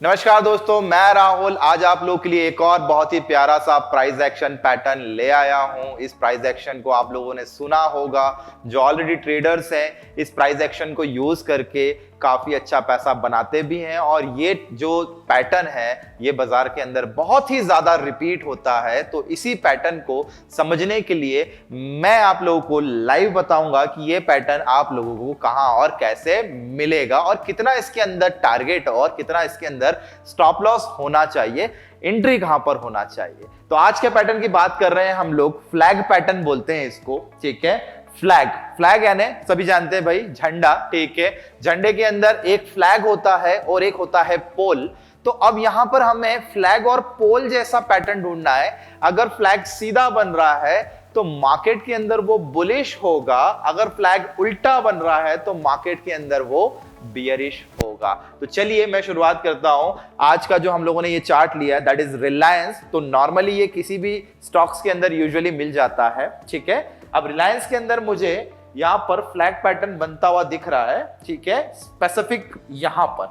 नमस्कार दोस्तों, मैं राहुल आज आप लोगों के लिए एक और बहुत ही प्यारा सा प्राइस एक्शन पैटर्न ले आया हूं। इस प्राइस एक्शन को आप लोगों ने सुना होगा, जो ऑलरेडी ट्रेडर्स हैं इस प्राइस एक्शन को यूज करके काफी अच्छा पैसा बनाते भी हैं। और ये जो पैटर्न है ये बाजार के अंदर बहुत ही ज्यादा रिपीट होता है। तो इसी पैटर्न को समझने के लिए मैं आप लोगों को लाइव बताऊंगा कि ये पैटर्न आप लोगों को कहां और कैसे मिलेगा और कितना इसके अंदर टारगेट और कितना इसके अंदर स्टॉप लॉस होना चाहिए, एंट्री कहां पर होना चाहिए। तो आज के पैटर्न की बात कर रहे हैं हम लोग, फ्लैग पैटर्न बोलते हैं इसको, ठीक है। फ्लैग यानी सभी जानते हैं भाई, झंडा, ठीक है। झंडे के अंदर एक फ्लैग होता है और एक होता है पोल। तो अब यहां पर हमें फ्लैग और पोल जैसा पैटर्न ढूंढना है। अगर फ्लैग सीधा बन रहा है तो मार्केट के अंदर वो बुलिश होगा, अगर फ्लैग उल्टा बन रहा है तो मार्केट के अंदर वो बियरिश होगा। तो चलिए मैं शुरुआत करता हूं। आज का जो हम लोगों ने ये चार्ट लिया है दैट इज रिलायंस। तो नॉर्मली ये किसी भी स्टॉक्स के अंदर यूजुअली मिल जाता है, ठीक है। अब रिलायंस के अंदर मुझे यहां पर फ्लैग पैटर्न बनता हुआ दिख रहा है, ठीक है, स्पेसिफिक यहां पर।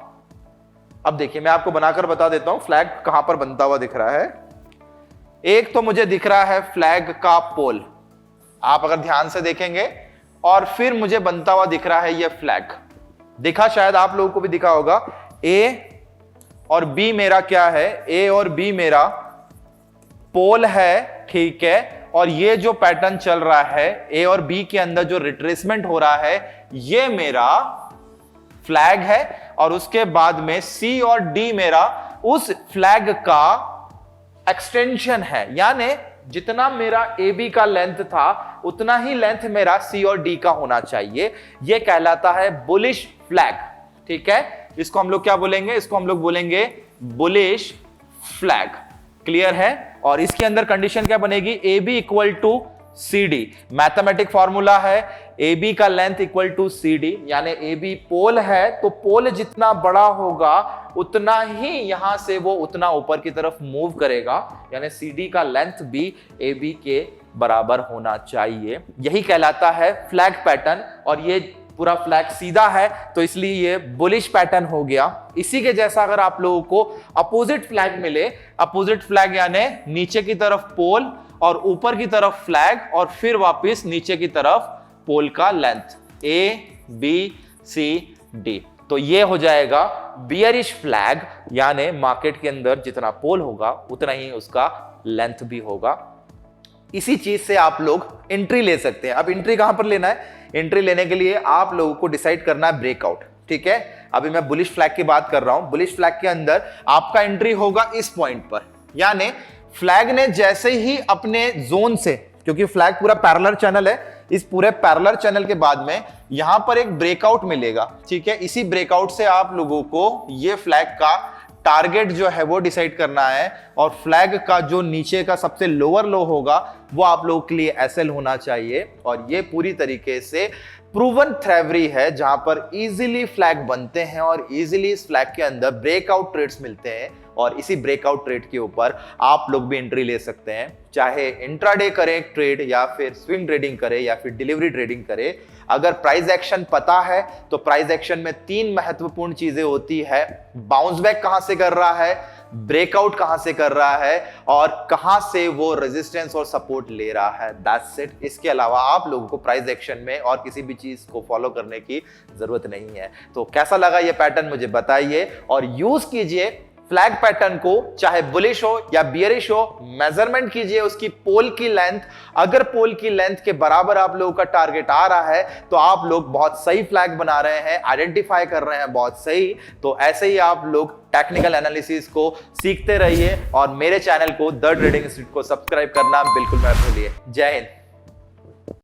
अब देखिए मैं आपको बनाकर बता देता हूं फ्लैग कहां पर बनता हुआ दिख रहा है। एक तो मुझे दिख रहा है फ्लैग का पोल, आप अगर ध्यान से देखेंगे, और फिर मुझे बनता हुआ दिख रहा है ये फ्लैग। दिखा, शायद आप लोगों को भी दिखा होगा। ए और बी मेरा क्या है, ए और बी मेरा पोल है, ठीक है। और ये जो पैटर्न चल रहा है ए और बी के अंदर जो रिट्रेसमेंट हो रहा है ये मेरा फ्लैग है। और उसके बाद में सी और डी मेरा उस फ्लैग का एक्सटेंशन है, यानी जितना मेरा ए बी का लेंथ था उतना ही लेंथ मेरा सी और डी का होना चाहिए। यह कहलाता है बुलिश फ्लैग, ठीक है। इसको हम लोग क्या बोलेंगे, इसको हम लोग बोलेंगे बुलिश फ्लैग। क्लियर है। और इसके अंदर कंडीशन क्या बनेगी, A B equal to C D. Mathematic formula है ए बी का length equal to C D, यानी ए बी पोल है तो पोल जितना बड़ा होगा उतना ही यहां से वो उतना ऊपर की तरफ मूव करेगा, यानी सी डी का लेंथ भी ए बी के बराबर होना चाहिए। यही कहलाता है फ्लैग पैटर्न। और ये पूरा फ्लैग सीधा है तो इसलिए ये बुलिश पैटर्न हो गया। इसी के जैसा अगर आप लोगों को अपोजिट फ्लैग मिले, अपोजिट फ्लैग यानी नीचे की तरफ पोल और ऊपर की तरफ फ्लैग और फिर वापस नीचे की तरफ पोल का length A B C D, तो ये हो जाएगा बियरिश फ्लैग, यानी मार्केट के अंदर जितना पोल होगा उतना ही उसका लेंथ भी होगा। इसी चीज से आप लोग एंट्री ले सकते हैं। अब एंट्री कहां पर लेना है, एंट्री लेने के लिए आप लोगों को डिसाइड करना है ब्रेकआउट, ठीक है। अभी मैं बुलिश फ्लैग की बात कर रहा हूं। बुलिश फ्लैग के अंदर आपका एंट्री होगा इस पॉइंट पर, यानी फ्लैग ने जैसे ही अपने जोन से, क्योंकि फ्लैग पूरा पैरेलल चैनल है, इस पूरे पैरेलल चैनल के बाद में यहां पर एक ब्रेकआउट मिलेगा, ठीक है। इसी ब्रेकआउट से आप लोगों को ये फ्लैग का टारगेट जो है वो डिसाइड करना है। और फ्लैग का जो नीचे का सबसे लोअर लो होगा वो आप लोगों के लिए एसएल होना चाहिए। और ये पूरी तरीके से प्रूवन थ्योरी है जहां पर इजीली फ्लैग बनते हैं और इजीली इस फ्लैग के अंदर ब्रेकआउट ट्रेड्स मिलते हैं। और इसी ब्रेकआउट ट्रेड के ऊपर आप लोग भी एंट्री ले सकते हैं, चाहे इंट्राडे करें ट्रेड या फिर स्विंग ट्रेडिंग करें या फिर डिलीवरी ट्रेडिंग करें। अगर प्राइस एक्शन पता है तो प्राइस एक्शन में 3 महत्वपूर्ण चीजें होती है। बाउंस बैक कहां से कर रहा है, ब्रेकआउट कहां से कर रहा है और कहां से वो रेजिस्टेंस और सपोर्ट ले रहा है, दैट्स इट। इसके अलावा आप लोगों को प्राइस एक्शन में और किसी भी चीज को फॉलो करने की जरूरत नहीं है। तो कैसा लगा ये पैटर्न मुझे बताइए और यूज कीजिए फ्लैग पैटर्न को, चाहे बुलिश हो या बियरिश हो। मेजरमेंट कीजिए उसकी पोल की लेंथ, अगर पोल की लेंथ के बराबर आप लोगों का टारगेट आ रहा है तो आप लोग बहुत सही फ्लैग बना रहे हैं, आइडेंटिफाई कर रहे हैं बहुत सही। तो ऐसे ही आप लोग टेक्निकल एनालिसिस को सीखते रहिए और मेरे चैनल को द ट्रेडिंग इंस्टीट्यूट को सब्सक्राइब करना बिल्कुल मत भूलिए। जय हिंद।